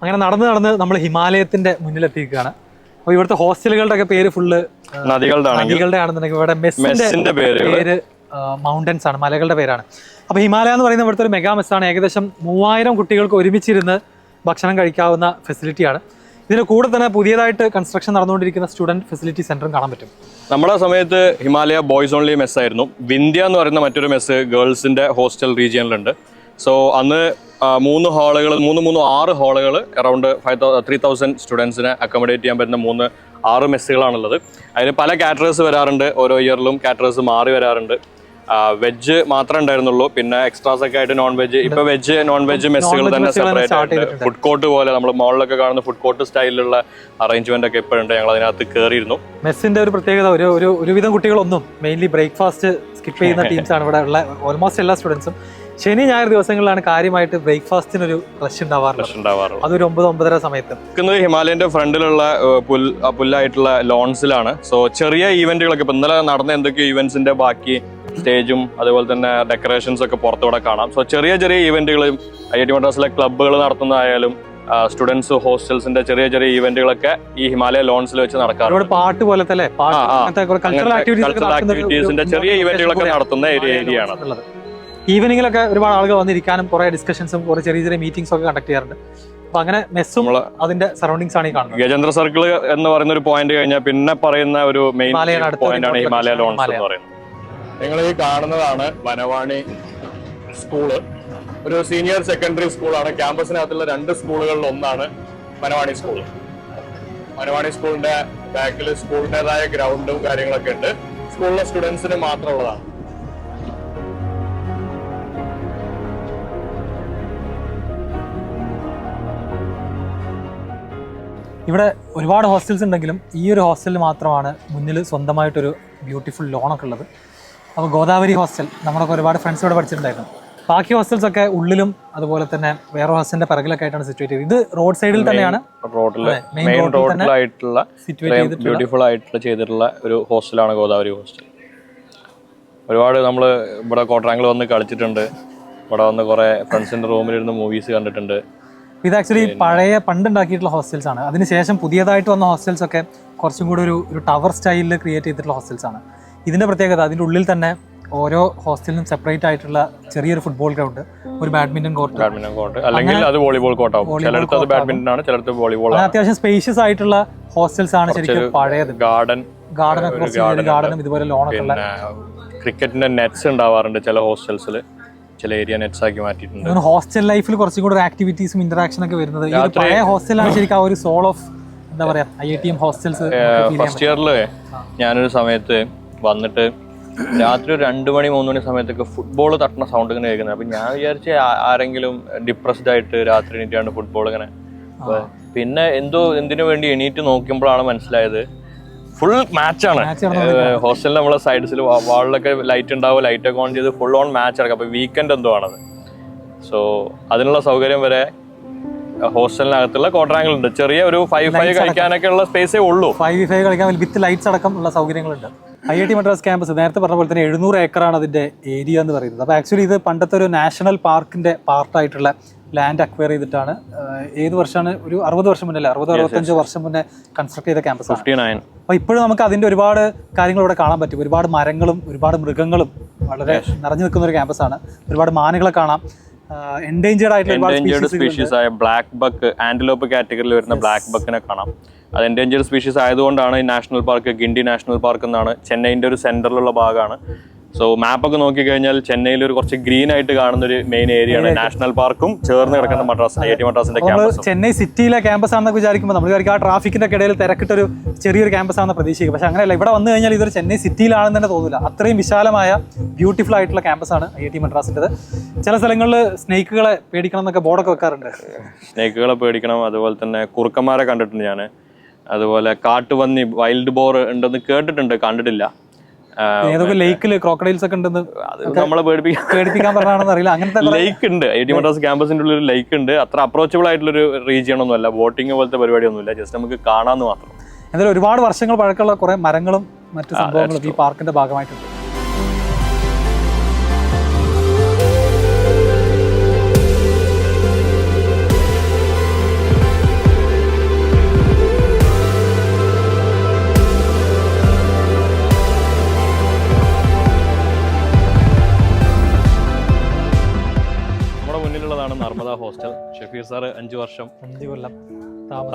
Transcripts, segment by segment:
അങ്ങനെ നടന്ന് നമ്മൾ ഹിമാലയത്തിന്റെ മുന്നിലെത്തിക്കുകയാണ്. അപ്പോൾ ഇവിടുത്തെ ഹോസ്റ്റലുകളുടെ ഒക്കെ പേര് ഫുള്ള് നദികളുടെ ആണെന്നുണ്ടെങ്കിൽ ഇവിടെ മെസ്സിന്റെ പേര് മൗണ്ടൻസ് ആണ്, മലകളുടെ പേരാണ്. അപ്പോൾ ഹിമാലയ എന്ന് പറയുന്ന ഇവിടുത്തെ ഒരു മെഗാ മെസ്സാണ്. ഏകദേശം 3000 കുട്ടികൾക്ക് ഒരുമിച്ചിരുന്ന് ഭക്ഷണം കഴിക്കാവുന്ന ഫെസിലിറ്റിയാണ്. ഇതിന് കൂടെ തന്നെ പുതിയതായിട്ട് കൺസ്ട്രക്ഷൻ നടന്നുകൊണ്ടിരിക്കുന്ന സ്റ്റുഡൻറ് ഫെസിലിറ്റി സെന്ററും കാണാൻ പറ്റും. നമ്മുടെ സമയത്ത് ഹിമാലയ ബോയ്സ് ഓൺലി മെസ് ആയിരുന്നു. വിന്ധ്യ എന്ന് പറയുന്ന മറ്റൊരു മെസ്സ് ഗേൾസിന്റെ ഹോസ്റ്റൽ റീജിയനിലുണ്ട്. സോ അന്ന് 6 ഹാളുകൾ അറൗണ്ട് 3000 സ്റ്റുഡൻസിനെ അക്കോമഡേറ്റ് ചെയ്യാൻ പറ്റുന്ന 6 മെസ്സുകളാണുള്ളത്. അതിന് പല കാറ്ററേഴ്സ് വരാറുണ്ട്. ഓരോ ഇയറിലും കാറ്ററേഴ്സ് മാറി വരാറുണ്ട്. വെജ് മാത്രമേ ഉണ്ടായിരുന്നുള്ളൂ. പിന്നെ എക്സ്ട്രാസ് ഒക്കെ ആയിട്ട് നോൺ വെജ്. ഇപ്പൊ വെജ് നോൺ വെജ് മെസ്സുകൾ തന്നെ സെപ്പറേറ്റ് ആയിട്ട് ഫുഡ് കോർട്ട് പോലെ നമ്മൾ മോളിലൊക്കെ കാണുന്ന ഫുഡ് കോർട്ട് സ്റ്റൈലിലുള്ള അറേഞ്ച്മെന്റ് ഒക്കെ ഇപ്പോഴുണ്ട്. ഞങ്ങൾ അതിനകത്ത് കയറിയിരുന്നു. മെസ്സിന്റെ ഒരു പ്രത്യേകത ഒരുവിധം കുട്ടികളൊന്നും മെയിൻലി ബ്രേക്ക്ഫാസ്റ്റ് സ്കിപ്പ് ചെയ്യുന്ന ടീംസാണ് ഇവിടെ ഉള്ള ഓൾമോസ്റ്റ് എല്ലാ സ്റ്റുഡൻസും. ശനി ഞായർ ദിവസങ്ങളിലാണ് കാര്യമായിട്ട് ബ്രേക്ക്ഫാസ്റ്റിനൊരു റഷ് ഉണ്ടാവാറുള്ളത്. അതൊരു 9-9:30 സമയത്ത്. ഹിമാലയന്റെ ഫ്രണ്ടിലുള്ള പുല്ലായിട്ടുള്ള ലോൺസിലാണ്. സോ ചെറിയ ഈവന്റുകളൊക്കെ ഇപ്പൊ ഇന്നലെ നടന്ന എന്തൊക്കെ ഈവന്റ്സിന്റെ ബാക്കി സ്റ്റേജും അതുപോലെ തന്നെ ഡെക്കറേഷൻസ് ഒക്കെ പുറത്തുകൂടെ കാണാം. സോ ചെറിയ ഈവന്റുകളും IIT മദ്രാസിലെ ക്ലബ്ബുകൾ നടത്തുന്നതായാലും സ്റ്റുഡൻസ് ഹോസ്റ്റൽസിന്റെ ചെറിയ ഈവന്റുകളൊക്കെ ഈ ഹിമാലയ ലോൺസിൽ വെച്ച് നടക്കാറുണ്ട്. പാട്ട് പോലത്തെ കൾച്ചറൽ ആക്ടിവിറ്റീസിന്റെ ചെറിയ ഈവന്റുകളൊക്കെ നടത്തുന്ന ഏരിയ ആണ്. ഈവനിങ്ങിലൊക്കെ ഒരുപാട് ആളുകൾ വന്നിരിക്കാനും കുറെ ഡിസ്കഷൻസും കുറെ ചെറിയ മീറ്റിംഗ്സും ഒക്കെ കണ്ടക്ട് ചെയ്യാറുണ്ട്. അപ്പൊ അങ്ങനെ മെസ്സും അതിന്റെ സറൗണ്ടിങ്സ് ആണ് ഈ കാണുന്നത്. ഗജേന്ദ്ര സർക്കിൾ എന്ന് പറയുന്ന ഒരു പോയിന്റ് കഴിഞ്ഞാൽ പിന്നെ പറയുന്ന ഒരു മെയിൻ പോയിന്റ് ആണ് ഹിമാലയ ലോൺസ് എന്ന് പറയുന്നത്. നിങ്ങൾ ഈ കാണുന്നതാണ് വനവാണി സ്കൂള്. ഒരു സീനിയർ സെക്കൻഡറി സ്കൂളാണ്. ക്യാമ്പസിനകത്തുള്ള 2 സ്കൂളുകളിൽ ഒന്നാണ് വനവാണി സ്കൂൾ. വനവാണി സ്കൂളിന്റെ ബാക്കിൽ സ്കൂളിൻ്റെതായ ഗ്രൗണ്ടും കാര്യങ്ങളൊക്കെ ഉണ്ട്. സ്കൂളിലെ സ്റ്റുഡൻസിന് മാത്രമുള്ളതാണ്. ഇവിടെ ഒരുപാട് ഹോസ്റ്റൽസ് ഉണ്ടെങ്കിലും ഈ ഒരു ഹോസ്റ്റലിൽ മാത്രമാണ് മുന്നിൽ സ്വന്തമായിട്ടൊരു ബ്യൂട്ടിഫുൾ ലോണൊക്കെ ഉള്ളത്. അപ്പോൾ ഗോദാവരി ഹോസ്റ്റൽ നമ്മളൊക്കെ ഒരുപാട് ഫ്രണ്ട്സ് ഇവിടെ പഠിച്ചിട്ടുണ്ടായിരുന്നു. ബാക്കി ഹോസ്റ്റൽസ് ഒക്കെ ഉള്ളിലും അതുപോലെ തന്നെ വേറെ ഹോസ്റ്റലിന്റെ പിറകിലൊക്കെ ആയിട്ടാണ് സിറ്റുവേറ്റ് ചെയ്തത്. ഇത് റോഡ് സൈഡിൽ തന്നെയാണ്, ബ്യൂട്ടിഫുൾ ആയിട്ടുള്ള ചെയ്തിട്ടുള്ള ഒരു ഹോസ്റ്റലാണ് ഗോദാവരി ഹോസ്റ്റൽ. ഒരുപാട് നമ്മൾ ഇവിടെ കോട്രാങ്കിൾ വന്ന് കളിച്ചിട്ടുണ്ട്. ഇവിടെ വന്ന് കുറെ ഫ്രണ്ട്സിന്റെ റൂമിലിരുന്ന് മൂവീസ് കണ്ടിട്ടുണ്ട്. ഇത് ആക്ച്വലി പഴയ പണ്ടുണ്ടാക്കിയിട്ടുള്ള ഹോസ്റ്റൽസ് ആണ്. അതിനുശേഷം പുതിയതായിട്ട് വന്ന ഹോസ്റ്റൽസ് ഒക്കെ കുറച്ചും കൂടി ഒരു ടവർ സ്റ്റൈലിൽ ക്രിയേറ്റ് ചെയ്തിട്ടുള്ള ഹോസ്റ്റൽസ് ആണ്. ഇതിന്റെ പ്രത്യേകത അതിൻ്റെ ഉള്ളിൽ തന്നെ ഓരോ ഹോസ്റ്റലിനും സെപ്പറേറ്റ് ആയിട്ടുള്ള ചെറിയൊരു ഫുട്ബോൾ ഗ്രൗണ്ട്, ഒരു ബാഡ്മിന്റൺ കോർട്ട്, അല്ലെങ്കിൽ അത് വോളിബോൾ കോർട്ടാവും. ചിലടത്ത് അത് ബാഡ്മിന്റൺ ആണ്, ചിലടത്ത് വോളിബോൾ. അത്യാവശ്യം സ്പേഷ്യസ് ആയിട്ടുള്ള ഹോസ്റ്റൽസ് ആണ് ശരിക്കും പഴയത്. ഗാർഡനും ഇതുപോലെ ലോണൊക്കെ ഉള്ള ക്രിക്കറ്റിന്റെ നെറ്റ്സ് ഉണ്ടാവാറുണ്ട് ചില ഹോസ്റ്റൽസിൽ. ചില ഏരിയ നെറ്റ്സ് ആക്കി മാറ്റിയിട്ടുണ്ട്. ഹോസ്റ്റൽ ലൈഫിൽ കുറച്ചും കൂടെ ആക്ടിവിറ്റീസും ഇന്ററാക്ഷൻ ഒക്കെ വരുന്നത് ഈ പഴയ ഹോസ്റ്റലാണ് ശരിക്കും ആ ഒരു സോൾ ഓഫ് എന്താ പറയാ IITM ഹോസ്റ്റൽസ്. ഫസ്റ്റ് ഇയറിൽ ഞാനൊരു സമയത്ത് വന്നിട്ട് രാത്രി 2 മണി 3 മണി സമയത്തൊക്കെ ഫുട്ബോൾ തട്ടുന്ന സൗണ്ട് ഇങ്ങനെ കേൾക്കുന്നത്. അപ്പൊ ഞാൻ വിചാരിച്ച ആരെങ്കിലും ഡിപ്രസ്ഡ് ആയിട്ട് രാത്രി എണീറ്റാണ് ഫുട്ബോൾ ഇങ്ങനെ. പിന്നെ എന്തിനു വേണ്ടി എണീറ്റ് നോക്കുമ്പോഴാണ് മനസ്സിലായത് ഫുൾ മാച്ചാണ്. ഹോസ്റ്റലിൽ നമ്മളെ സൈഡ്സിൽ വാളിലൊക്കെ ലൈറ്റ് ഉണ്ടാവും, ലൈറ്റ് ഒക്കെ ഓൺ ചെയ്ത് ഫുൾ ഓൺ മാച്ച് ഇറക്കാം. അപ്പൊ വീക്കെൻഡ് എന്തോ ആണത്. സോ അതിനുള്ള സൗകര്യം വരെ ഹോസ്റ്റലിനകത്തുള്ള ക്വാഡ്രാങ്കിൾ ഉണ്ട്. ചെറിയ ഒരു 5-5 കളിക്കാനൊക്കെ ഉള്ള സ്പേസേ ഉള്ളൂ. 5v5 കളിക്കാൻ വിത്ത് ലൈറ്റ്സ് അടക്കം ഉള്ള സൗകര്യങ്ങളുണ്ട്. IIT മദ്രാസ് ക്യാമ്പസ് നേരത്തെ പറഞ്ഞ പോലെ തന്നെ 700 ഏക്കറാണ് അതിന്റെ ഏരിയ എന്ന് പറയുന്നത്. അപ്പോൾ ആക്ച്വലി ഇത് പണ്ടത്തെ ഒരു നാഷണൽ പാർക്കിന്റെ പാർട്ടായിട്ടുള്ള ലാൻഡ് അക്വയർ ചെയ്തിട്ടാണ് ഏത് വർഷമാണ് ഒരു 60 വർഷം മുന്നേ 60-65 വർഷം മുന്നേ കൺസ്ട്രക്ട് ചെയ്ത ക്യാമ്പസ്. അപ്പോൾ ഇപ്പോഴും നമുക്ക് അതിന്റെ ഒരുപാട് കാര്യങ്ങൾ ഇവിടെ കാണാൻ പറ്റും. ഒരുപാട് മരങ്ങളും ഒരുപാട് മൃഗങ്ങളും വളരെ നിറഞ്ഞു നിൽക്കുന്ന ഒരു ക്യാമ്പസാണ്. ഒരുപാട് മാനുകളെ കാണാം. എൻഡേഞ്ചേർഡ് സ്പീഷീസ് ആയ ബ്ലാക്ക് ബക്ക്, ആന്റിലോപ്പ് കാറ്റഗറിയിൽ വരുന്ന ബ്ലാക്ക് ബക്കിനെ കാണാം. അത് എൻഡേഞ്ചേർഡ് സ്പീഷീസ് ആയതുകൊണ്ടാണ് ഈ national park Guindy national park എന്നാണ്. ചെന്നൈൻ്റെ ഒരു സെന്ററിലുള്ള ഭാഗമാണ്. സോ മാപ്പൊക്കെ നോക്കിക്കഴിഞ്ഞാൽ ചെന്നൈയിൽ ഒരു കുറച്ച് ഗ്രീൻ ആയിട്ട് കാണുന്ന ഒരു മെയിൻ ഏരിയ ആണ് നാഷണൽ പാർക്കും ചേർന്ന് കിടക്കുന്ന IIT മദ്രാസിന്റെ ക്യാമ്പസ്. ചെന്നൈ സിറ്റിയിലെ ക്യാമ്പസ് ആണെന്ന് വിചാരിക്കുമ്പോൾ നമ്മൾ വിചാരിക്കും ആ ട്രാഫിക്കിന്റെ ഇടയിൽ തിരക്കിട്ടൊരു ചെറിയൊരു ക്യാമ്പസ് ആണെന്ന് പ്രതീക്ഷിക്കും. പക്ഷെ അങ്ങനെയല്ല. ഇവിടെ വന്നു കഴിഞ്ഞാൽ ഇതൊരു ചെന്നൈ സിറ്റിയിലാണെന്ന് തന്നെ തോന്നില്ല. അത്രയും വിശാലമായ ബ്യൂട്ടിഫുൾ ആയിട്ടുള്ള ക്യാമ്പസാണ് IIT മദ്രാസിൻ്റെത്. ചില സ്ഥലങ്ങളിൽ സ്നേക്കുകളെ പേടിക്കണം എന്നൊക്കെ ബോർഡൊക്കെ വെക്കാറുണ്ട്. സ്നേക്കുകളെ പേടിക്കണം. അതുപോലെ തന്നെ കുറുക്കന്മാരെ കണ്ടിട്ടുണ്ട് ഞാൻ. അതുപോലെ കാട്ടുപന്നി, വൈൽഡ് ബോർ ഉണ്ടെന്ന് കേട്ടിട്ടുണ്ട്, കണ്ടിട്ടില്ല. ഏതൊക്കെ ലേക്കില് ക്രോക്കഡൈൽസ് ഒക്കെ ഉണ്ടെന്ന് നമ്മളെ പേടിപ്പിക്കാൻ പറഞ്ഞാണെന്ന് അറിയില്ല. അങ്ങനത്തെ ലേക്ക് ഉണ്ട് IIT മദ്രാസ് ക്യാമ്പസിന്റെ ഉള്ളിൽ ഒരു ലേക്ക് ഉണ്ട്. അത്ര അപ്രോച്ചബിൾ ആയിട്ടുള്ള ഒരു റീജിയൻ ഒന്നും അല്ല. ബോട്ടിങ് പോലത്തെ പരിപാടിയൊന്നുമില്ല. ജസ്റ്റ് നമുക്ക് കാണാമെന്ന് മാത്രം. എന്തായാലും ഒരുപാട് വർഷങ്ങൾ പഴക്കമുള്ള കുറെ മരങ്ങളും മറ്റു സംഭവങ്ങളും ഈ പാർക്കിന്റെ ഭാഗമായിട്ടുണ്ട്. നർമ്മദ ഹോസ്റ്റൽ. ഷഫീർ സാർ 5 വർഷം 5 കൊല്ലം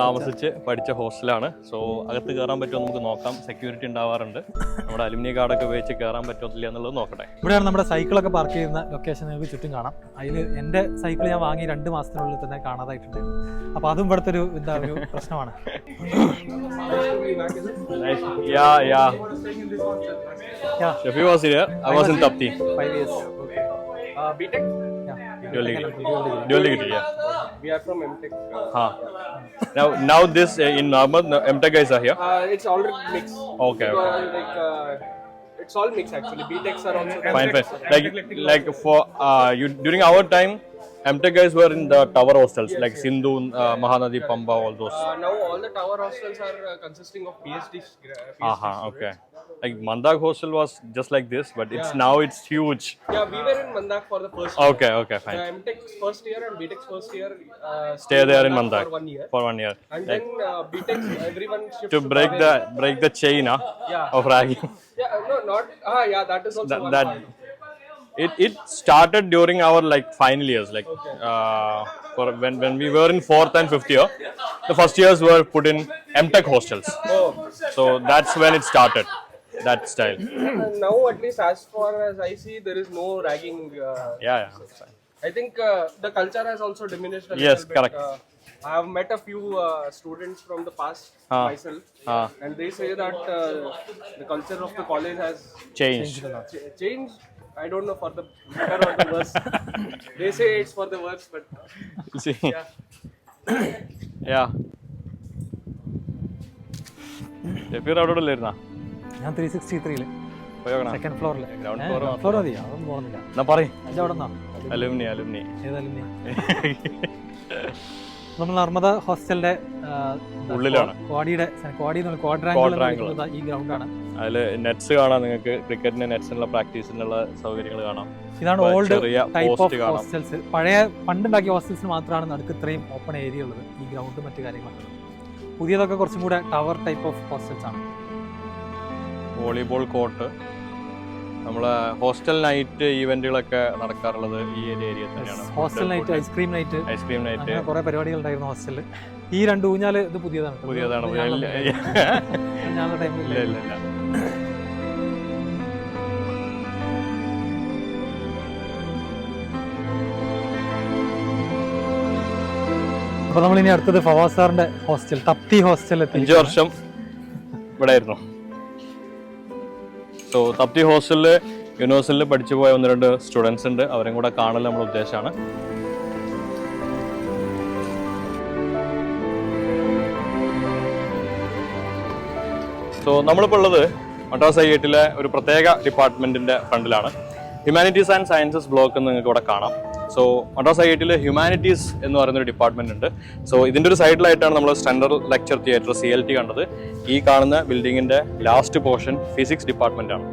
താമസിച്ച് പഠിച്ച ഹോസ്റ്റലാണ്. സോ അകത്ത് കയറാൻ പറ്റുമോ നമുക്ക് നോക്കാം. സെക്യൂരിറ്റി ഉണ്ടാവാറുണ്ട്. നമ്മുടെ അലുമിനിയം കാർഡൊക്കെ ഉപയോഗിച്ച് കയറാൻ പറ്റില്ല എന്നുള്ളത് നോക്കട്ടെ. ഇവിടെയാണ് നമ്മുടെ സൈക്കിളൊക്കെ പാർക്ക് ചെയ്യുന്ന ലൊക്കേഷൻ നിങ്ങൾക്ക് ചുറ്റും കാണാം. അതിൽ എൻ്റെ സൈക്കിൾ ഞാൻ വാങ്ങി 2 മാസത്തിനുള്ളിൽ തന്നെ കാണാതായിട്ടുണ്ട്. അപ്പോൾ അതും ഇവിടുത്തെ ഒരു പ്രശ്നമാണ്. Shafi was here. I was in Tapti. 5 years. BTech? Dual degree, yeah. We are from MTech. Now this in Ahmed, MTech guys are here. It's already mixed. Okay. It's all mixed actually. BTechs are also Fine. Like for you during our time, MTech guys were in the tower hostels like Sindhu, Mahanadi, Pamba, all those. now all the tower hostels are consisting of PhDs. Okay. Like Mandak hostel was just like this, but now it's huge. Yeah, we were in Mandak for the first year. Okay, fine. MTech's first year and BTech's first year Stay there in Mandak for 1 year. For 1 year. And then BTech's everyone shifts To break the chain of ragging. Yeah, no, not that is also one that part. it started during our like final years, like for when we were in 4th and 5th year, the first years were put in MTech hostels. So that's when it started, that style. Now at least as far as I see, there is no ragging. Yeah. Fine. I think the culture has also diminished a Yes, little bit. correct. I have met a few students from the past myself, and they say that the culture of the college has Changed. changed. I don't know for the better or the worse. They say it's for the worse, but See. yeah. Yeah. Shafir അവിടെ ഇല്ലായിരുന്നാ? ഞാൻ 363 പോയോക്കണ? Second ഫ്ലോറിൽ. Ground floor floor മതി, അതൊന്നും പോകുന്നില്ല. എന്നാ പറയ്. എൻ്റെ അവിടെ നിന്നാ അലുമിനി ഏതായാലും നമ്മൾ നർമ്മദ ഹോസ്റ്റലിന്റെ ഉള്ളിലാണ്. ക്വാഡ്രാങ്കിൾ ഈ ഗ്രൗണ്ടാണ്. അതില് നെറ്റ്സ് കാണാം, നിങ്ങൾക്ക് ക്രിക്കറ്റിന്റെ നെറ്റ്സിനുള്ള പ്രാക്ടീസിനുള്ള സൗകര്യങ്ങൾ കാണാം. ഇതാണ് ഓൾഡ് ടൈപ്പ് ഓഫ് കാണാം. ഹോസ്റ്റൽസ്. പണ്ടുണ്ടാക്കിയ ഹോസ്റ്റൽസിന് മാത്രമാണ് നടുക്ക് ഇത്രയും ഓപ്പൺ ഏരിയ ഉള്ളത്. ഈ ഗ്രൗണ്ട് മറ്റു കാര്യങ്ങളൊക്കെ പുതിയതൊക്കെ കുറച്ചും കൂടെ ടവർ ടൈപ്പ് ഓഫ് ഹോസ്റ്റൽസ് ആണ്. വോളിബോൾ കോർട്ട്, നമ്മളെ ഹോസ്റ്റൽ നൈറ്റ് ഈവന്റുകളൊക്കെ നടക്കാറുള്ളത് ഈ ഏരിയ തന്നെയാണ്. Hostel night, ice cream night, night കുറെ പരിപാടികൾ ഉണ്ടായിരുന്നു ഹോസ്റ്റലിൽ. ഈ 2 ഊഞ്ഞാല് ഇത് പുതിയതാണ്. ഞാനുള്ള ടൈമിൽ ഇല്ല. അപ്പൊ നമ്മൾ ഇനി അടുത്തത് ഫവാസ് സാറിന്റെ ഹോസ്റ്റൽ, തപ്തി ഹോസ്റ്റൽ. 5 വർഷം ഇവിടെ ആയിരുന്നു. സോ തപ്തി ഹോസ്റ്റലില് യൂണിവേഴ്സിറ്റിയിൽ പഠിച്ചു പോയ 1-2 സ്റ്റുഡൻസ് ഉണ്ട്. അവരും കൂടെ കാണൽ നമ്മുടെ ഉദ്ദേശമാണ്. സോ നമ്മളിപ്പോൾ ഉള്ളത് മദ്രാസ് IIT-ലെ ഒരു പ്രത്യേക ഡിപ്പാർട്ട്മെന്റിന്റെ ഫ്രണ്ടിലാണ്. ഹ്യൂമാനിറ്റീസ് ആൻഡ് സയൻസസ് ബ്ലോക്ക് എന്ന് നിങ്ങൾക്ക് ഇവിടെ കാണാം. സോ മദ്രാസ് IIT-ൽ ഹ്യൂമാനിറ്റീസ് എന്ന് പറയുന്നൊരു ഡിപ്പാർട്ട്മെന്റ് ഉണ്ട്. സോ ഇതിന്റെ ഒരു സൈഡിലായിട്ടാണ് നമ്മൾ സെൻട്രൽ ലെക്ചർ തിയേറ്റർ CLT കണ്ടത്. ഈ കാണുന്ന ബിൽഡിങ്ങിന്റെ ലാസ്റ്റ് പോർഷൻ ഫിസിക്സ് ഡിപ്പാർട്ട്മെന്റ് ആണ്.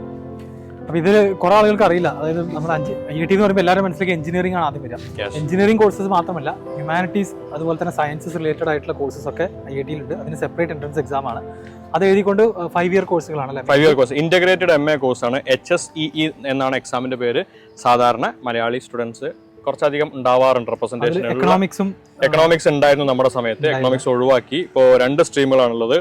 അപ്പൊ ഇതിൽ കുറെ ആളുകൾക്ക് അറിയില്ല. അതായത് നമ്മുടെ IIT എന്ന് പറയുമ്പോൾ എല്ലാവരും മനസ്സിലേക്ക് എഞ്ചിനീയറിംഗ് ആണ് ആദ്യം വരിക. എഞ്ചിനീയറിംഗ് കോഴ്സസ് മാത്രമല്ല, ഹ്യൂമാനിറ്റീസ് അതുപോലെ തന്നെ സയൻസസ് റിലേറ്റഡ് ആയിട്ടുള്ള കോഴ്സസ് ഒക്കെ IIT-ലുണ്ട്. അതിന് സെപ്പറേറ്റ് എൻട്രൻസ് എക്സാം ആണ്. അത് എഴുതിക്കൊണ്ട് 5 ഇയർ കോഴ്സുകളാണ്. 5 ഇയർ കോഴ്സ്, ഇന്റഗ്രേറ്റഡ് MA കോഴ്സാണ്. HSEE എന്നാണ് എക്സാമിന്റെ പേര്. സാധാരണ മലയാളി സ്റ്റുഡൻസ് കുറച്ചധികം ഉണ്ടാവാറുണ്ട് റെപ്രസെന്റേഷൻ. എക്കണോമിക്സ് ഉണ്ടായിരുന്നു നമ്മുടെ സമയത്ത്. എക്കണോമിക്സ് ഒഴിവാക്കി ഇപ്പോൾ 2 സ്ട്രീമുകളാണുള്ളത്,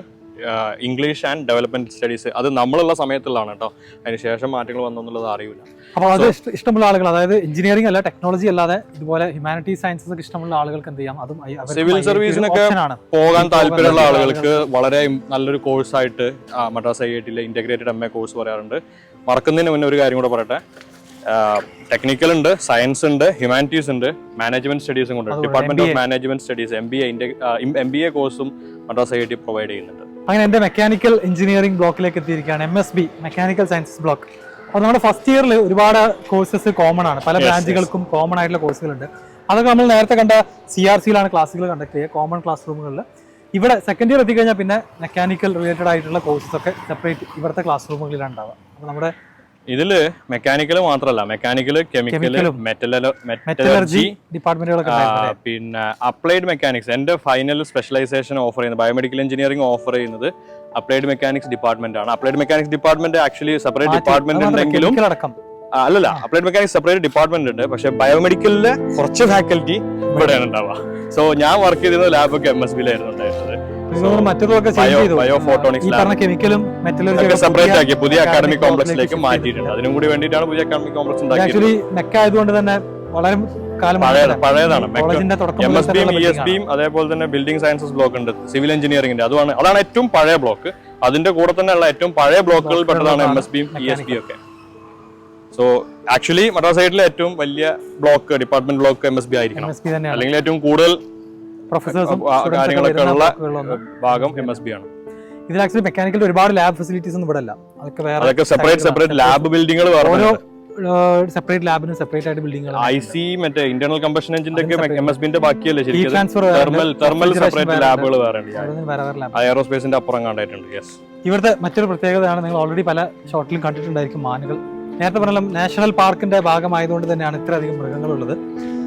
ഇംഗ്ലീഷ് ആൻഡ് ഡെവലപ്മെന്റ് സ്റ്റഡീസ്. അത് നമ്മളുള്ള സമയത്തുള്ളതാണ് കേട്ടോ. അതിനുശേഷം മാറ്റങ്ങൾ വന്നെന്നുള്ളത് അറിയില്ല. അപ്പോൾ അത് ഇഷ്ടമുള്ള ആളുകൾ, അതായത് എഞ്ചിനീയറിംഗ് അല്ല, ടെക്നോളജി അല്ലാതെ ഇതുപോലെ ഹ്യൂമാനിറ്റീസ് സയൻസസ് ഒക്കെ ഇഷ്ടമുള്ള ആളുകൾക്ക് എന്ത് ചെയ്യാം? അതും സിവിൽ സർവീസിനൊക്കെ പോകാൻ താല്പര്യമുള്ള ആളുകൾക്ക് വളരെ നല്ലൊരു കോഴ്സായിട്ട് മദ്രാസ് IIT-ലെ ഇന്റഗ്രേറ്റഡ് MA കോഴ്സ് പറയാറുണ്ട്. മറക്കുന്നതിന് മുന്നേ ഒരു കാര്യം കൂടെ പറയട്ടെ. ടെക്നിക്കൽ ഉണ്ട്, സയൻസ് ഉണ്ട്, ഹ്യൂമാനിറ്റീസ് ഉണ്ട്, മാനേജ്മെന്റ് സ്റ്റഡീസും ഉണ്ട്. Department of management studies MBA കോഴ്സും മദ്രാസ് IIT പ്രൊവൈഡ് ചെയ്യുന്നുണ്ട്. അങ്ങനെ എൻ്റെ മെക്കാനിക്കൽ എഞ്ചിനീയറിംഗ് ബ്ലോക്കിലേക്ക് എത്തിയിരിക്കുകയാണ്, MSB മെക്കാനിക്കൽ സയൻസസ് ബ്ലോക്ക്. അപ്പോൾ നമ്മുടെ ഫസ്റ്റ് ഇയറിൽ ഒരുപാട് കോഴ്സസ് കോമൺ ആണ്. പല ബ്രാഞ്ചുകൾക്കും കോമൺ ആയിട്ടുള്ള കോഴ്സുകളുണ്ട്. അതൊക്കെ നമ്മൾ നേരത്തെ കണ്ട CRC-ലാണ് ക്ലാസ്സുകൾ കണ്ടക്ട് ചെയ്യുക, കോമൺ ക്ലാസ് റൂമുകളിൽ. ഇവിടെ സെക്കൻഡ് ഇയർ എത്തിക്കഴിഞ്ഞാൽ പിന്നെ മെക്കാനിക്കൽ റിലേറ്റഡ് ആയിട്ടുള്ള കോഴ്സസ് ഒക്കെ സെപ്പറേറ്റ് ഇവിടുത്തെ ക്ലാസ് റൂമുകളിലാണ് ഉണ്ടാവുക. അപ്പോൾ നമ്മുടെ ഇതില് മെക്കാനിക്കൽ മാത്രമല്ല, മെക്കാനിക്കൽ, കെമിക്കൽ, മെറ്റലർജി ഡിപ്പാർട്ട്മെന്റുകളൊക്കെ, പിന്നെ അപ്ലൈഡ് മെക്കാനിക്സ്. എന്റെ ഫൈനൽ സ്പെഷ്യലൈസേഷൻ ഓഫർ ചെയ്യുന്നത്, ബയോമെഡിക്കൽ എഞ്ചിനീയറിംഗ് ഓഫർ ചെയ്യുന്നത് അപ്ലൈഡ് മെക്കാനിക്സ് ഡിപ്പാർട്ട്മെന്റ് ആണ്. Applied mechanics department actually separate department ഉണ്ടെങ്കിലും അല്ലല്ല, അപ്ലൈഡ് മെക്കാനിക്സ് സെപ്പറേറ്റ് ഡിപ്പാർട്ട്മെന്റ് ഉണ്ട്. പക്ഷെ ബയോമെഡിക്കലിലെ കുറച്ച് ഫാക്കൽറ്റി ഇവിടെയാണ് ഉണ്ടാവുക. സോ ഞാൻ വർക്ക് ചെയ്തിരുന്ന ലാബൊക്കെ MSBയിലായിരുന്നു ഉണ്ടായിരുന്നത്. കെമിക്കലും സെപ്പറേറ്റ് ആക്കി പുതിയ അക്കാഡമിക് കോംപ്ലക്സിലേക്ക് മാറ്റിയിട്ടുണ്ട്. അതിനും കൂടി വേണ്ടിയിട്ടാണ് പുതിയ അക്കാഡമിക് കോംപ്ലക്സ് ഉണ്ടാക്കിയത്. മെക്കായതുകൊണ്ട് തന്നെ വളരെ പഴയതാണ്. MSBയും ESBയും അതേപോലെ തന്നെ ബിൽഡിംഗ് സയൻസസ് ബ്ലോക്ക് ഉണ്ട്, സിവിൽ എഞ്ചിനീയറിംഗിന്റെ. അതാണ് ഏറ്റവും പഴയ ബ്ലോക്ക്. അതിന്റെ കൂടെ തന്നെ ഉള്ള ഏറ്റവും പഴയ ബ്ലോക്കുകളിൽ പെട്ടതാണ് MSBയും ESBയും ഒക്കെ. സോ ആക്ച്വലി മദ്രാസ് ഐഐടിയിലെ ഏറ്റവും വലിയ ബ്ലോക്ക് ഡിപ്പാർട്ട്മെന്റ് ബ്ലോക്ക് MSB ആയിരിക്കണം, അല്ലെങ്കിൽ ഏറ്റവും കൂടുതൽ കാര്യങ്ങളൊക്കെ ഉള്ള ഭാഗം MSB ആണ്. ഇതിൽ ആക്ച്വലി മെക്കാനിക്കൽ ഒരുപാട് ലാബ് ഫെസിലിറ്റീസ് ഒന്നും ഇവിടെ അല്ല. അതൊക്കെ സെപ്പറേറ്റ് ലാബ് ബിൽഡിങ്ങുകൾ സെപ്പറേറ്റ് ലാബിനും സെപ്പറേറ്റ് ആയിട്ട് ബിൽഡിംഗുകൾ. IC മറ്റേ ഇന്റർണൽ കമ്പഷൻ എഞ്ചിന്റെ ഒക്കെ MSBന്റെ ബാക്കിയല്ലേ ശരിക്കും. തെർമൽ സെപ്പറേറ്റ് ലാബുകൾ വേറെ എയറോസ്പേസിന്റെ അപ്പുറം കണ്ടിട്ടുണ്ട്. യെസ്, ഇവിടുത്തെ മറ്റൊരു പ്രത്യേകതയാണ്, നിങ്ങൾ ഓൾറെഡി പല ഷോട്ടിലും കണ്ടിട്ടുണ്ടായിരിക്കും, മാനുകൾ. നേരത്തെ പറഞ്ഞ നാഷണൽ പാർക്കിന്റെ ഭാഗമായതുകൊണ്ട് തന്നെയാണ് ഇത്രയധികം മൃഗങ്ങളുള്ളത്.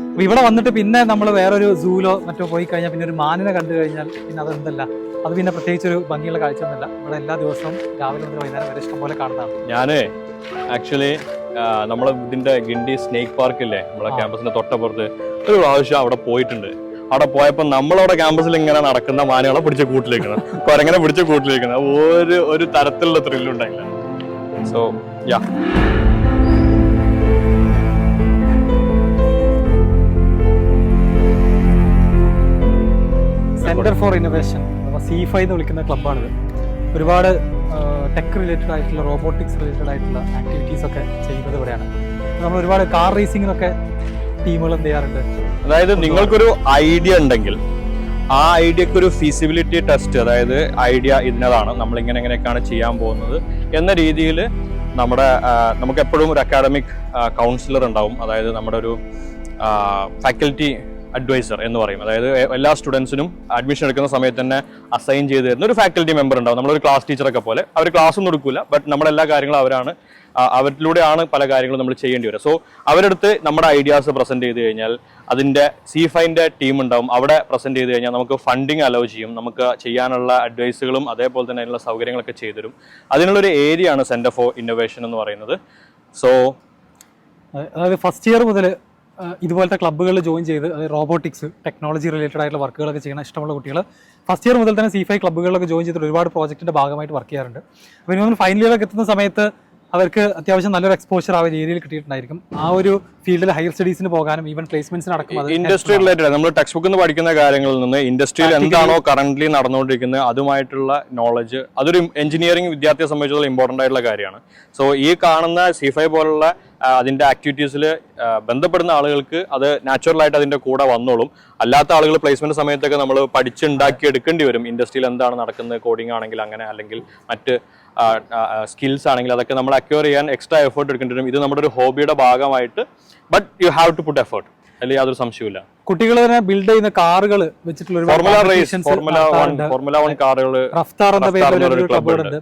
അപ്പൊ ഇവിടെ വന്നിട്ട് പിന്നെ നമ്മൾ വേറൊരു സൂലോ മറ്റോ പോയി കഴിഞ്ഞാൽ പിന്നെ ഒരു മാനിനെ കണ്ടു കഴിഞ്ഞാൽ പിന്നെ അതെന്തല്ല, അത് പിന്നെ പ്രത്യേകിച്ച് ഒരു ഭംഗിയുള്ള കാഴ്ച ഒന്നുമില്ല. ഇവിടെ എല്ലാ ദിവസവും രാവിലെ മുതൽ വൈകുന്നേരം വരെ ഇഷ്ടം പോലെ കാണുന്നതാണ്. ഞാന് ആക്ച്വലി നമ്മളെ ഇതിന്റെ ഗിണ്ടി സ്നേക്ക് പാർക്ക് ഇല്ലേ നമ്മളെ ക്യാമ്പസിന്റെ തൊട്ടപ്പുറത്ത്, ഒരു പ്രാവശ്യം അവിടെ പോയിട്ടുണ്ട്. അവിടെ പോയപ്പോൾ നമ്മളവിടെ ക്യാമ്പസിൽ ഇങ്ങനെ നടക്കുന്ന മാനുകളെ പിടിച്ച കൂട്ടിലേക്കാണ്, കുരങ്ങനെ പിടിച്ച കൂട്ടിലേക്കാണ്. ഒരു തരത്തിലുള്ള ത്രില്ലുണ്ടായില്ല. So yeah, centre for innovation C5 എന്ന് വിളിക്കുന്ന ക്ലബ്ബാണിത്. ഒരുപാട് ടെക് റിലേറ്റഡ് ആയിട്ടുള്ള റോബോട്ടിക്സ് റിലേറ്റഡ് ആയിട്ടുള്ള ആക്ടിവിറ്റീസ് ഒക്കെ ചെയ്യുന്നത് ഇവിടെയാണ്. നമ്മൾ ഒരുപാട് കാർ റേസിങ്ങിനൊക്കെ ടീമുകൾ എന്ത് ചെയ്യാറുണ്ട്. അതായത് നിങ്ങൾക്കൊരു ഐഡിയ ഉണ്ടെങ്കിൽ ആ ഐഡിയക്ക് ഒരു ഫീസിബിലിറ്റി ടെസ്റ്റ്, അതായത് ഐഡിയ ഇന്നതാണ്, നമ്മൾ ഇങ്ങനെയൊക്കെയാണ് ചെയ്യാൻ പോകുന്നത് എന്ന രീതിയിൽ നമുക്ക് എപ്പോഴും ഒരു അക്കാഡമിക് കൗൺസിലർ ഉണ്ടാവും. അതായത് നമ്മുടെ ഒരു ഫാക്കൽറ്റി അഡ്വൈസർ എന്ന് പറയും. അതായത് എല്ലാ സ്റ്റുഡൻസിനും അഡ്മിഷൻ എടുക്കുന്ന സമയത്ത് തന്നെ അസൈൻ ചെയ്ത് തരുന്ന ഒരു ഫാക്കൽറ്റി മെമ്പർ ഉണ്ടാവും. നമ്മളൊരു ക്ലാസ് ടീച്ചറൊക്കെ പോലെ. അവർ ക്ലാസ് ഒന്നും എടുക്കില്ല, ബട്ട് നമ്മളെല്ലാ കാര്യങ്ങളും അവരിലൂടെയാണ് പല കാര്യങ്ങളും നമ്മൾ ചെയ്യേണ്ടി വരിക. സോ അവരെടുത്ത് നമ്മുടെ ഐഡിയാസ് പ്രസന്റ് ചെയ്ത് കഴിഞ്ഞാൽ അതിന്റെ C5ന്റെ ടീം ഉണ്ടാവും. അവിടെ പ്രസന്റ് ചെയ്ത് കഴിഞ്ഞാൽ നമുക്ക് ഫണ്ടിങ് അലോ ചെയ്യും, നമുക്ക് ചെയ്യാനുള്ള അഡ്വൈസുകളും അതേപോലെ തന്നെ അതിനുള്ള സൗകര്യങ്ങളൊക്കെ ചെയ്തു തരും. അതിനുള്ളൊരു ഏരിയ ആണ് സെന്റർ ഫോർ ഇന്നോവേഷൻ എന്ന് പറയുന്നത്. സോ അതായത് ഫസ്റ്റ് ഇയർ മുതൽ ഇതുപോലത്തെ ക്ലബ്ബുകളിൽ ജോയിൻ ചെയ്ത്, അതായത് റോബോട്ടിക്സ് ടെക്നോളജി റിലേറ്റഡ് ആയിട്ടുള്ള വർക്കുകളൊക്കെ ചെയ്യുന്ന ഇഷ്ടമുള്ള കുട്ടികൾ ഫസ്റ്റ് ഇയർ മുതൽ തന്നെ C5 ക്ലബ്ബുകളിലൊക്കെ ജോയിൻ ചെയ്തിട്ട് ഒരുപാട് പ്രോജക്റ്റിന്റെ ഭാഗമായിട്ട് വർക്ക് ചെയ്യാറുണ്ട്. അപ്പോൾ ഇനി ഫൈനൽ ഇയറൊക്കെ എത്തുന്ന സമയത്ത് അവർക്ക് അത്യാവശ്യം നല്ലൊരു എക്സ്പോഷർ ആ രീതിയിൽ കിട്ടിയിട്ടുണ്ടായിരിക്കും. ആ ഒരു ഫീൽഡിൽ ഹയർ സ്റ്റഡീസിന് പോകാനും ഈവൻ പ്ലേസ്മെന്റ്സിന് അടക്കം ഇൻഡസ്ട്രി റിലേറ്റഡ് നമ്മൾ ടെക്സ്റ്റ് ബുക്കിൽ നിന്ന് പഠിക്കുന്ന കാര്യങ്ങളിൽ നിന്ന് ഇൻഡസ്ട്രിയിൽ എന്താണോ കറന്റ്ലി നടന്നുകൊണ്ടിരിക്കുന്നത് അതുമായിട്ടുള്ള നോളജ്, അതൊരു എഞ്ചിനീയറിംഗ് വിദ്യാർത്ഥിയെ സംബന്ധിച്ചിടത്തോളം ഇമ്പോർട്ടൻ്റ് ആയിട്ടുള്ള കാര്യമാണ്. സോ ഈ കാണുന്ന C5 പോലുള്ള അതിന്റെ ആക്ടിവിറ്റീസിൽ ബന്ധപ്പെടുന്ന ആളുകൾക്ക് അത് നാച്ചുറലായിട്ട് അതിന്റെ കൂടെ വന്നോളും. അല്ലാത്ത ആളുകൾ പ്ലേസ്മെന്റ് സമയത്തൊക്കെ നമ്മൾ പഠിച്ചുണ്ടാക്കി എടുക്കേണ്ടി വരും. ഇൻഡസ്ട്രിയിൽ എന്താണ് നടക്കുന്നത്, കോഡിംഗ് ആണെങ്കിൽ അങ്ങനെ, അല്ലെങ്കിൽ മറ്റ് സ്കിൽസ് ആണെങ്കിൽ അതൊക്കെ നമ്മൾ അക്വയർ ചെയ്യാൻ എക്സ്ട്രാ എഫേർട്ട് എടുക്കേണ്ടി വരും. ഇത് നമ്മുടെ ഒരു ഹോബിയുടെ ഭാഗമായിട്ട്, but you have to put effort, അല്ലെങ്കിൽ യാതൊരു സംശയമില്ല. കുട്ടികൾ തന്നെ ബിൽഡ് ചെയ്യുന്ന കാറുകൾ വെച്ചിട്ടുള്ള ഫോർമുല 1 കാറുകൾ റഫ്താർ എന്ന പേരിൽ ക്ലബ്ബുകളുണ്ട്.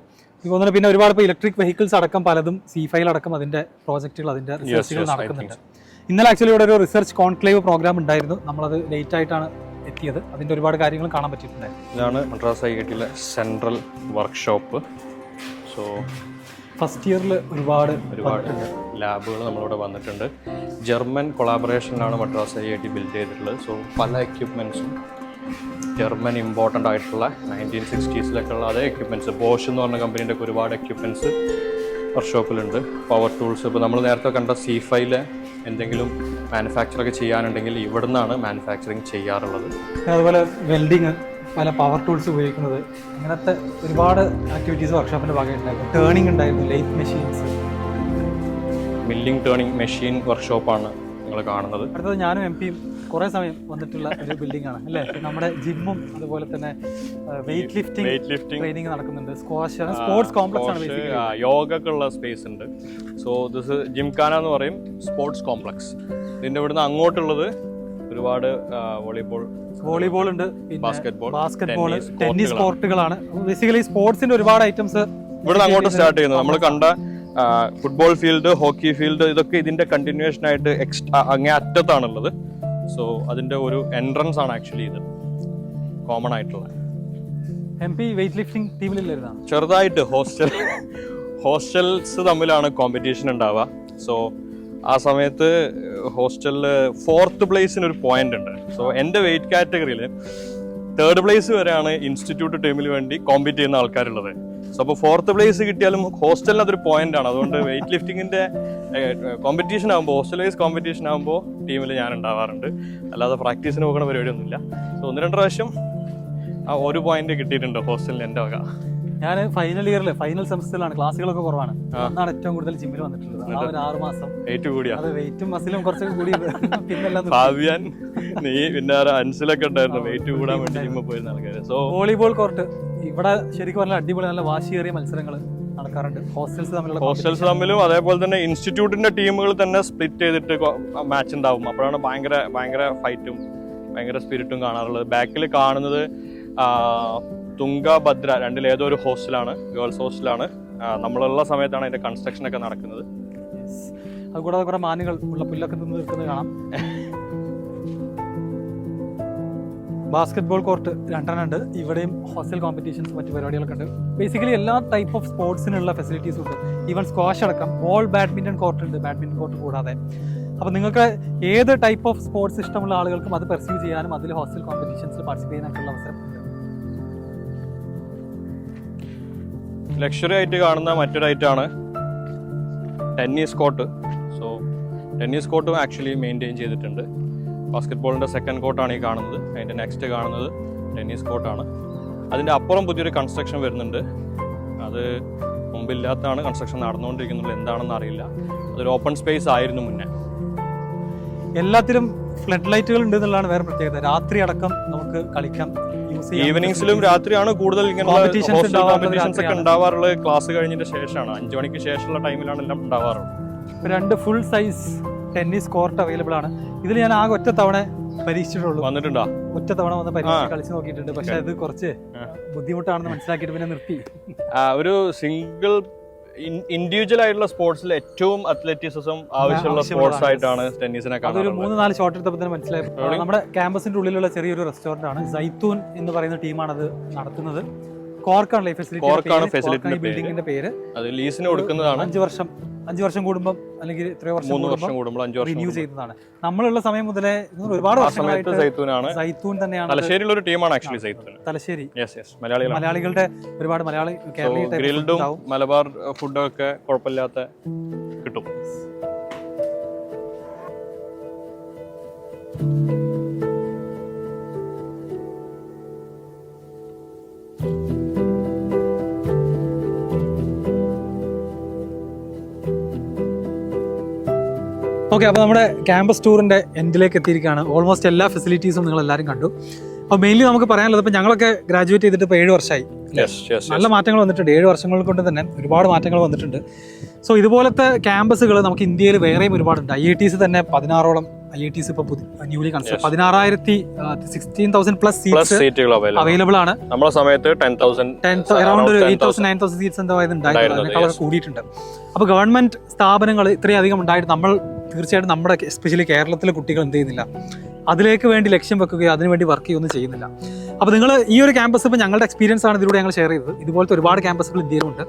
പിന്നെ ഒരുപാട് ഇലക്ട്രിക് വെഹിക്കിൾസ് അടക്കം പലതും C5 അടക്കം അതിന്റെ പ്രോജക്റ്റുകൾ, അതിന്റെ റിസർച്ചുകൾ നടക്കുന്നുണ്ട്. ഇന്നലെ ആക്ച്വലി ഇവിടെ ഒരു റിസർച്ച് കോൺക്ലേവ് പ്രോഗ്രാം ഉണ്ടായിരുന്നു. നമ്മളത് ലേറ്റ് ആയിട്ടാണ് എത്തിയത്. അതിന്റെ ഒരുപാട് കാര്യങ്ങൾ കാണാൻ പറ്റിയിട്ടുണ്ടായിരുന്നു. ഇതാണ് മദ്രാസ് IITയിലെ സെൻട്രൽ വർക്ക്ഷോപ്പ്. സോ ഫസ്റ്റ് ഇയറിൽ ഒരുപാട് ലാബുകൾ നമ്മളിവിടെ വന്നിട്ടുണ്ട്. ജർമ്മൻ കൊളാബറേഷനിലാണ് മദ്രാസ് IIT ബിൽഡ് ചെയ്തിട്ടുള്ളത്. സോ പല എക്യുപ്മെൻറ്റ്സും ജർമ്മൻ ഇമ്പോർട്ടൻ്റ് ആയിട്ടുള്ള 1960s അതേ എക്യുപ്മെൻറ്റ്സ്, ബോഷ് എന്ന് പറഞ്ഞ കമ്പനീൻ്റെ ഒക്കെ ഒരുപാട് എക്യുപ്മെൻറ്റ്സ് വർക്ക്ഷോപ്പിലുണ്ട്. പവർ ടൂൾസ്, ഇപ്പോൾ നമ്മൾ നേരത്തെ കണ്ട C5 എന്തെങ്കിലും മാനുഫാക്ചറൊക്കെ ചെയ്യാനുണ്ടെങ്കിൽ ഇവിടെ നിന്നാണ് മാനുഫാക്ചറിങ് ചെയ്യാറുള്ളത്. അതുപോലെ വെൽഡിങ്, പല പവർ ടൂൾസ് ഉപയോഗിക്കുന്നത്, അങ്ങനത്തെ ഒരുപാട് ആക്ടിവിറ്റീസ് വർക്ക്ഷോപ്പിൻ്റെ ഭാഗമായിട്ടുണ്ടായിരുന്നു. ടേണിംഗ് ഉണ്ടായിരുന്നു, lathe machines, milling turning machine വർക്ക്ഷോപ്പാണ് നിങ്ങൾ കാണുന്നത്. അടുത്തത് ഞാനും MP-യും കുറേ സമയം വന്നിട്ടുള്ള ഒരു ബിൽഡിംഗ് ആണ് അല്ലേ. നമ്മുടെ ജിമ്മും അതുപോലെ തന്നെ വെയിറ്റ് ലിഫ്റ്റിംഗ് ട്രെയിനിങ് നടക്കുന്നുണ്ട്. സ്പോർട്സ് കോംപ്ലക്സ് ആണ്, യോഗക്കുള്ള സ്പേസ് ഉണ്ട്. സോ ദിസ് ജിംഖാന എന്ന് പറയും, സ്പോർട്സ് കോംപ്ലക്സ്. ഇതിൻ്റെ ഇവിടുന്ന് അങ്ങോട്ടുള്ളത് ഒരുപാട് വോളിബോൾ ഉണ്ട്, ബാസ്കറ്റ്ബോൾ, ടെന്നീസ് കോർട്ടുകളാണ്. ബേസിക്കലി സ്പോർട്സിന്റെ ഒരുപാട് ഐറ്റംസ് ഇവിടുന്ന് അങ്ങോട്ട് സ്റ്റാർട്ട് ചെയ്യുന്നത്. നമ്മൾ കണ്ട ഫുട്ബോൾ ഫീൽഡ്, ഹോക്കി ഫീൽഡ്, ഇതൊക്കെ ഇതിന്റെ കണ്ടിന്യൂഷൻ ആയിട്ട് അങ്ങേ അറ്റത്താണുള്ളത്. സോ അതിന്റെ ഒരു എൻട്രൻസ് ആണ് ആക്ച്വലി ഇത് കോമൺ ആയിട്ടുള്ള. MP വെയിറ്റ് ലിഫ്റ്റിംഗ് ടീമിലില്ലായിരുന്നു? ചെറുതായിട്ട് ഹോസ്റ്റൽസ് തമ്മിലാണ് കോമ്പറ്റീഷൻ ഉണ്ടാവുക. സോ ആ സമയത്ത് ഹോസ്റ്റലിൽ 4th പ്ലേസിന് ഒരു പോയിന്റ് ഉണ്ട്. സോ എൻ്റെ വെയിറ്റ് കാറ്റഗറിയിൽ 3rd പ്ലേസ് വരെയാണ് ഇൻസ്റ്റിറ്റ്യൂട്ട് ടീമിന് വേണ്ടി കോമ്പീറ്റ് ചെയ്യുന്ന ആൾക്കാരുള്ളത്. സോ അപ്പോൾ 4th പ്ലേസ് കിട്ടിയാലും ഹോസ്റ്റലിന് അതൊരു പോയിന്റ് ആണ്. അതുകൊണ്ട് വെയിറ്റ് ലിഫ്റ്റിങ്ങിന്റെ കോമ്പറ്റീഷൻ ആകുമ്പോൾ, ഹോസ്റ്റൽ വൈസ് കോമ്പറ്റീഷൻ ആകുമ്പോൾ ടീമിൽ ഞാൻ ഉണ്ടാവാറുണ്ട്. അല്ലാതെ പ്രാക്ടീസിന് പോകുന്ന പരിപാടിയൊന്നുമില്ല. സോ 1-2 പ്രാവശ്യം ആ ഒരു പോയിന്റ് കിട്ടിയിട്ടുണ്ട് ഹോസ്റ്റലിന് എൻ്റെ വക. ഞാൻ ഫൈനൽ ഇയറിൽ ഫൈനൽ സെമസ്റ്ററിലാണ്, ക്ലാസ്സുകളൊക്കെ കുറവാണ്. അന്നാണ് ഏറ്റവും കൂടുതൽ ജിമ്മിൽ വന്നിട്ടുള്ളത്. ആ ഒരു 6 മാസം വെയിറ്റ് കൂടിയാ, അത് വെയിറ്റും മസിലും കുറച്ചൊക്കെ കൂടി. പിന്നെല്ലാം ഭാവിയാൻ നീ പിന്നെ അൻസിലൊക്കെ ഉണ്ടായിരുന്നു വെയിറ്റ് കൂടാൻ വേണ്ടി ജിമ്മിൽ പോയിരുന്ന ആൾക്കാർ. സോ വോളിബോൾ കോർട്ട് ഇവിടെ ശരിക്കും പറഞ്ഞാൽ അടിപൊളി നല്ല വാശിയേറിയ മത്സരങ്ങൾ നടക്കാറുണ്ട്. ഹോസ്റ്റൽസ് തമ്മിലും അതേപോലെ തന്നെ ഇൻസ്റ്റിറ്റ്യൂട്ടിന്റെ ടീമുകൾ തന്നെ സ്പ്ലിറ്റ് ചെയ്തിട്ട് മാച്ച് ഉണ്ടാവും. അപ്പോഴാണ് ഭയങ്കര ഫൈറ്റും ഭയങ്കര സ്പിരിറ്റും കാണാറുള്ളത്. ബാക്കിൽ കാണുന്നത് തുംഗഭദ്ര 2 ഏതോ ഒരു ഹോസ്റ്റലാണ്, ഗേൾസ് ഹോസ്റ്റലാണ്. നമ്മളുള്ള സമയത്താണ് അതിന്റെ കൺസ്ട്രക്ഷൻ ഒക്കെ നടക്കുന്നത്. അതുകൂടാതെ കുറെ മാനുകൾ ഉള്ള പുല്ലൊക്കെ നിന്ന് നിൽക്കുന്നത് കാണാം. ബാസ്കറ്റ് ബോൾ കോർട്ട് 2 ഉണ്ട്. ഇവിടെയും ഹോസ്റ്റൽ കോമ്പറ്റീഷൻസ് മറ്റു പരിപാടികളൊക്കെ ഉണ്ട്. ബേസിക്കലി എല്ലാ ടൈപ്പ് ഓഫ് സ്പോർട്സിനുള്ള ഫെസിലിറ്റീസും ഉണ്ട്. ഈവൻ സ്ക്വാഷ് അടക്കം. ബോൾ ബാഡ്മിന്റൺ കോർട്ട് ഉണ്ട്, ബാഡ്മിന്റൺ കോർട്ട് കൂടാതെ. അപ്പോൾ നിങ്ങൾക്ക് ഏത് ടൈപ്പ് ഓഫ് സ്പോർട്സ് ഇഷ്ടമുള്ള ആളുകൾക്കും അത് പെർസ്യൂ ചെയ്യാനും അതിൽ ഹോസ്റ്റൽ കോമ്പറ്റീഷൻസിൽ പാർട്ടിസിപ്പേറ്റ് ചെയ്യാനൊക്കെയുള്ള അവസരം ഉണ്ട്. ലക്ഷറി ആയിട്ട് കാണുന്ന മറ്റൊരു ഐറ്റാണ് ടെന്നീസ് കോർട്ട്. സോ ടെന്നീസ് കോർട്ടും ആക്ച്വലി മെയിൻറ്റെയിൻ ചെയ്തിട്ടുണ്ട്. ബാസ്കറ്റ്ബോളിൻ്റെ 2nd കോർട്ടാണ് ഈ കാണുന്നത്. അതിൻ്റെ നെക്സ്റ്റ് കാണുന്നത് ടെന്നീസ് കോർട്ടാണ്. അതിൻ്റെ അപ്പുറം പുതിയൊരു കൺസ്ട്രക്ഷൻ വരുന്നുണ്ട്. അത് മുമ്പില്ലാത്തതാണ്, കൺസ്ട്രക്ഷൻ നടന്നുകൊണ്ടിരിക്കുന്നുള്ളൂ. എന്താണെന്ന് അറിയില്ല. അതൊരു ഓപ്പൺ സ്പേസ് ആയിരുന്നു മുന്നേ. എല്ലാത്തിലും ഫ്ലഡ് ലൈറ്റുകൾ ഉണ്ട് എന്നുള്ളതാണ് വേറെ പ്രത്യേകത. രാത്രി അടക്കം നമുക്ക് കളിക്കാം. ഈവനിങ്സിലും രാത്രിയാണ് കൂടുതൽ ഇങ്ങനെയുള്ള കോമ്പറ്റീഷൻസ് ഒക്കെ ഉണ്ടാവാറുള്ളത്. ക്ലാസ് കഴിഞ്ഞതിന്റെ ശേഷമാണ്, 5 മണിക്ക് ശേഷമുള്ള ടൈമിലാണ് എല്ലാം ഉണ്ടാവാറുള്ളത്. 2 full size tennis court available ആണ്. ഇതിൽ ഞാൻ ആകെ ഒറ്റ തവണ പരീക്ഷിച്ചിട്ടുള്ളൂ. വന്നിട്ടുണ്ടോ? ഒറ്റ തവണ വന്ന് പരീക്ഷിച്ച് കളിച്ച് നോക്കിയിട്ടുണ്ട്. പക്ഷെ അത് കുറച്ച് ബുദ്ധിമുട്ടാണെന്ന് മനസ്സിലാക്കിയിട്ട് പിന്നെ നിർത്തി. ഒരു സിംഗിൾ ഇൻഡിവിജ്വൽ ആയിട്ടുള്ള സ്പോർട്സിൽ ഏറ്റവും അത്ലറ്റിസിസം ആവശ്യമുള്ള സ്പോർട്സ് ആയിട്ടാണ് ടെന്നീസിനെ കാണുന്നത്. അതൊരു 3-4 ഷോട്ട് എടുത്തപ്പോൾ തന്നെ മനസ്സിലായി. നമ്മുടെ ക്യാമ്പസിന്റെ ഉള്ളിലുള്ള ചെറിയൊരു റെസ്റ്റോറന്റ് ആണ്. സൈത്തൂൻ എന്ന് പറയുന്ന ടീമാണ് അത് നടത്തുന്നത്. കോർക്കാണ് ഫെസിലിറ്റി ബിൽഡിംഗിന്റെ പേര്. അത് ലീസിന് കൊടുക്കുന്നതാണ്. 5 വർഷം കൂടുമ്പോൾ അല്ലെങ്കിൽ 3 വർഷം കൂടുമ്പോൾ റിന്യൂ ചെയ്യുന്നതാണ്. നമ്മളുള്ള സമയം മുതലേ ഒരുപാട് വർഷമായിട്ട് സൈത്തൂൻ തന്നെയാണ്. തലശ്ശേരിയിലുള്ള ഒരു ടീമാണ് ആക്ച്വലി സൈത്തൂൻ. തലശ്ശേരി മലയാളികളുടെ ഒരുപാട് മലയാളി ഗ്രിൽഡും മലബാർ ഫുഡൊക്കെ കുഴപ്പമില്ലാത്ത കിട്ടും. ഓക്കെ, അപ്പോൾ നമ്മുടെ ക്യാമ്പസ് ടൂറിൻ്റെ എൻഡിലേക്ക് എത്തിയിരിക്കുകയാണ്. ഓൾമോസ്റ്റ് എല്ലാ ഫെസിലിറ്റീസും നിങ്ങൾ എല്ലാവരും കണ്ടു. അപ്പോൾ മെയിൻലി നമുക്ക് പറയാനുള്ളത്, ഇപ്പോൾ ഞങ്ങളൊക്കെ ഗ്രാജുവേറ്റ് ചെയ്തിട്ട് ഇപ്പോൾ 7 വർഷമായി. നല്ല മാറ്റങ്ങൾ വന്നിട്ടുണ്ട്. 7 വർഷങ്ങൾ കൊണ്ട് തന്നെ ഒരുപാട് മാറ്റങ്ങൾ വന്നിട്ടുണ്ട്. സോ ഇതുപോലത്തെ ക്യാമ്പസുകൾ നമുക്ക് ഇന്ത്യയിൽ വേറെയും ഒരുപാടുണ്ട്. IITs തന്നെ 16ഓളം IITs ഇപ്പോൾ ന്യൂലി കൺസ്ട്രക്ട് 16,000 പ്ലസ് സീറ്റുകൾ അവൈലബിൾ ആണ്. നമ്മുടെ സമയത്ത് അറൗണ്ട് 8,000-9,000 സീറ്റ്സ് എന്താ ഉണ്ടായിരുന്നു, കൂടിയിട്ടുണ്ട്. അപ്പോൾ ഗവൺമെന്റ് സ്ഥാപനങ്ങൾ ഇത്രയധികം ഉണ്ടായിട്ട് നമ്മൾ തീർച്ചയായിട്ടും നമ്മുടെ എസ്പെഷ്യലി കേരളത്തിലെ കുട്ടികൾ എന്ത് ചെയ്യുന്നില്ല, അതിലേക്ക് വേണ്ടി ലക്ഷ്യം വെക്കുകയോ അതിനുവേണ്ടി വർക്ക് ചെയ്യുകയൊന്നും ചെയ്യുന്നില്ല. അപ്പോൾ നിങ്ങൾ ഈ ഒരു ക്യാമ്പസ് ഇപ്പോൾ ഞങ്ങളുടെ എക്സ്പീരിയൻസ് ആണ് ഇതിലൂടെ ഞങ്ങൾ ഷെയർ ചെയ്തത്. ഇതുപോലത്തെ ഒരുപാട് ക്യാമ്പസുകൾ ഇന്ത്യയിലുണ്ട്.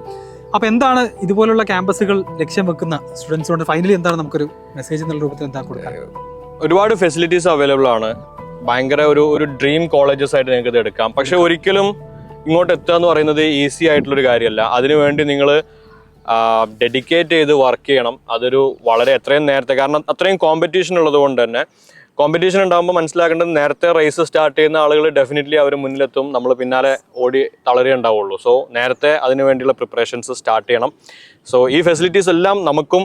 അപ്പോൾ എന്താണ് ഇതുപോലുള്ള ക്യാമ്പസുകൾ ലക്ഷ്യം വെക്കുന്ന സ്റ്റുഡൻസിനോട് ഫൈനലി എന്താണ് നമുക്കൊരു മെസ്സേജ് എന്നുള്ള രൂപത്തിൽ എന്താ കൊടുക്കാൻ? ഒരുപാട് ഫെസിലിറ്റീസ് അവൈലബിൾ ആണ്. ഭയങ്കര ഒരു ഡ്രീം കോളേജസ് ആയിട്ട് നിങ്ങൾക്ക് ഇത് എടുക്കാം. പക്ഷെ ഒരിക്കലും ഇങ്ങോട്ട് എത്തുക എന്ന് പറയുന്നത് ഈസി ആയിട്ടുള്ളൊരു കാര്യമല്ല. അതിനുവേണ്ടി നിങ്ങൾ ഡെഡിക്കേറ്റ് ചെയ്ത് വർക്ക് ചെയ്യണം. അതൊരു വളരെ എത്രയും നേരത്തെ, കാരണം അത്രയും കോമ്പറ്റീഷൻ ഉള്ളത് കൊണ്ട് തന്നെ കോമ്പറ്റീഷൻ ഉണ്ടാകുമ്പോൾ മനസ്സിലാക്കേണ്ടത് നേരത്തെ റേസ് സ്റ്റാർട്ട് ചെയ്യുന്ന ആളുകൾ ഡെഫിനറ്റ്ലി അവർ മുന്നിലെത്തും, നമ്മൾ പിന്നാലെ ഓടി തളരുകയുണ്ടാവുള്ളൂ. സോ നേരത്തെ അതിനു വേണ്ടിയുള്ള പ്രിപ്പറേഷൻസ് സ്റ്റാർട്ട് ചെയ്യണം. സോ ഈ ഫെസിലിറ്റീസ് എല്ലാം നമുക്കും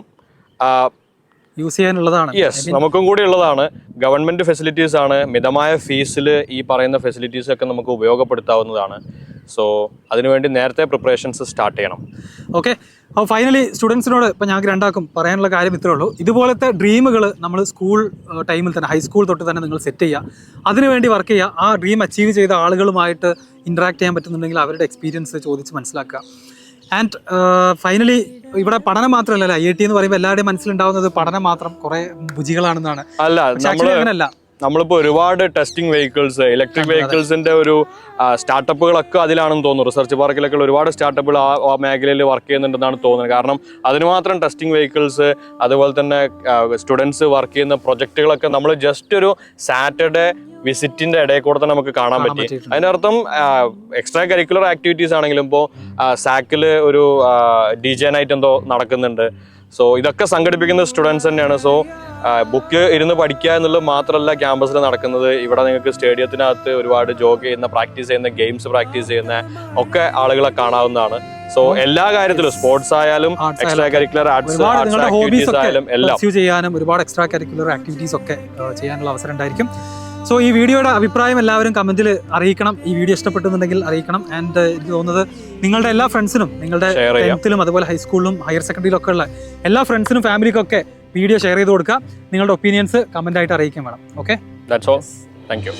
യൂസ് ചെയ്യാനുള്ളതാണ്. യെസ്, നമുക്കും കൂടി ഉള്ളതാണ്. ഗവൺമെന്റ് ഫെസിലിറ്റീസ് ആണ്. മിതമായ ഫീസിൽ ഈ പറയുന്ന ഫെസിലിറ്റീസ് ഒക്കെ നമുക്ക് ഉപയോഗപ്പെടുത്താവുന്നതാണ്. സോ അതിനുവേണ്ടി നേരത്തെ പ്രിപ്പറേഷൻസ് സ്റ്റാർട്ട് ചെയ്യണം. ഓക്കെ, അപ്പോൾ ഫൈനലി സ്റ്റുഡൻസിനോട് ഇപ്പോൾ ഞങ്ങൾക്ക് രണ്ടാക്കും പറയാനുള്ള കാര്യം ഇത്രേ ഉള്ളൂ. ഇതുപോലത്തെ ഡ്രീമുകൾ നമ്മൾ സ്കൂൾ ടൈമിൽ തന്നെ, ഹൈസ്കൂൾ തൊട്ട് തന്നെ നിങ്ങൾ സെറ്റ് ചെയ്യുക, അതിനുവേണ്ടി വർക്ക് ചെയ്യുക. ആ ഡ്രീം അച്ചീവ് ചെയ്ത ആളുകളുമായിട്ട് ഇൻട്രാക്ട് ചെയ്യാൻ പറ്റുന്നുണ്ടെങ്കിൽ അവരുടെ എക്സ്പീരിയൻസ് ചോദിച്ച് മനസ്സിലാക്കുക. ആൻഡ് ഫൈനലി ഇവിടെ പഠനം മാത്രമല്ല, IIT എന്ന് പറയുമ്പോൾ എല്ലാവരുടെയും മനസ്സിലുണ്ടാവുന്നത് പഠനം മാത്രം, കുറെ ഭുജികളാണെന്നാണ്. അല്ല, അങ്ങനെയല്ല. നമ്മളിപ്പോൾ ഒരുപാട് ടെസ്റ്റിംഗ് വെഹിക്കിൾസ്, ഇലക്ട്രിക് വെഹിക്കിൾസിന്റെ ഒരു സ്റ്റാർട്ടപ്പുകളൊക്കെ അതിലാണെന്ന് തോന്നുന്നു. റിസർച്ച് പാർക്കിലൊക്കെ ഒരുപാട് സ്റ്റാർട്ടപ്പുകൾ ആ മേഖലയിൽ വർക്ക് ചെയ്യുന്നുണ്ടെന്നാണ് തോന്നുന്നത്. കാരണം അതിന് മാത്രം ടെസ്റ്റിംഗ് വെഹിക്കിൾസ്, അതുപോലെ തന്നെ സ്റ്റുഡൻസ് വർക്ക് ചെയ്യുന്ന പ്രൊജക്ടുകളൊക്കെ നമ്മൾ ജസ്റ്റ് ഒരു സാറ്റർഡേ വിസിറ്റിന്റെ ഇടയിൽ കൂടെ തന്നെ നമുക്ക് കാണാൻ പറ്റി. അതിനർത്ഥം എക്സ്ട്രാ കരിക്കുലർ ആക്ടിവിറ്റീസ് ആണെങ്കിലും ഇപ്പോൾ സാക്കില് ഒരു DJ നൈറ്റ് എന്തോ നടക്കുന്നുണ്ട്. സോ ഇതൊക്കെ സംഘടിപ്പിക്കുന്ന സ്റ്റുഡൻസ് തന്നെയാണ്. സോ ബുക്ക് ഇരുന്ന് പഠിക്കുക എന്നുള്ളത് മാത്രമല്ല ക്യാമ്പസിൽ നടക്കുന്നത്. ഇവിടെ നിങ്ങൾക്ക് സ്റ്റേഡിയത്തിനകത്ത് ഒരുപാട് ജോഗ് ചെയ്യുന്ന, പ്രാക്ടീസ് ചെയ്യുന്ന, ഗെയിംസ് പ്രാക്ടീസ് ചെയ്യുന്ന ഒക്കെ ആളുകളെ കാണാവുന്നതാണ്. സോ എല്ലാ കാര്യത്തിലും സ്പോർട്സ് ആയാലും എക്സ്ട്രാ കരിക്കുലർ ആർട്സ് ആക്ടിവിറ്റീസ് ആയാലും എല്ലാം ചെയ്യാനും ഒരുപാട് എക്സ്ട്രാ കരിക്കുലർ ആക്ടിവിറ്റീസ് ഒക്കെ ചെയ്യാനുള്ള അവസരം ഉണ്ടായിരിക്കും. സോ ഈ വീഡിയോയുടെ അഭിപ്രായം എല്ലാവരും കമന്റിൽ അറിയിക്കണം. ഈ വീഡിയോ ഇഷ്ടപ്പെട്ടെന്നുണ്ടെങ്കിൽ അറിയിക്കണം. ആൻഡ് എനിക്ക് തോന്നുന്നത് നിങ്ങളുടെ എല്ലാ ഫ്രണ്ട്സിനും, നിങ്ങളുടെ 10th അതുപോലെ ഹൈസ്കൂളിലും ഹയർ സെക്കൻഡറിയിലും ഒക്കെ ഉള്ള എല്ലാ ഫ്രണ്ട്സിനും ഫാമിലിക്കൊക്കെ വീഡിയോ ഷെയർ ചെയ്ത് കൊടുക്കുക. നിങ്ങളുടെ ഒപ്പീനിയൻസ് കമന്റ് ആയിട്ട് അറിയിക്കാൻ വേണം. Okay, that's all. Thank you.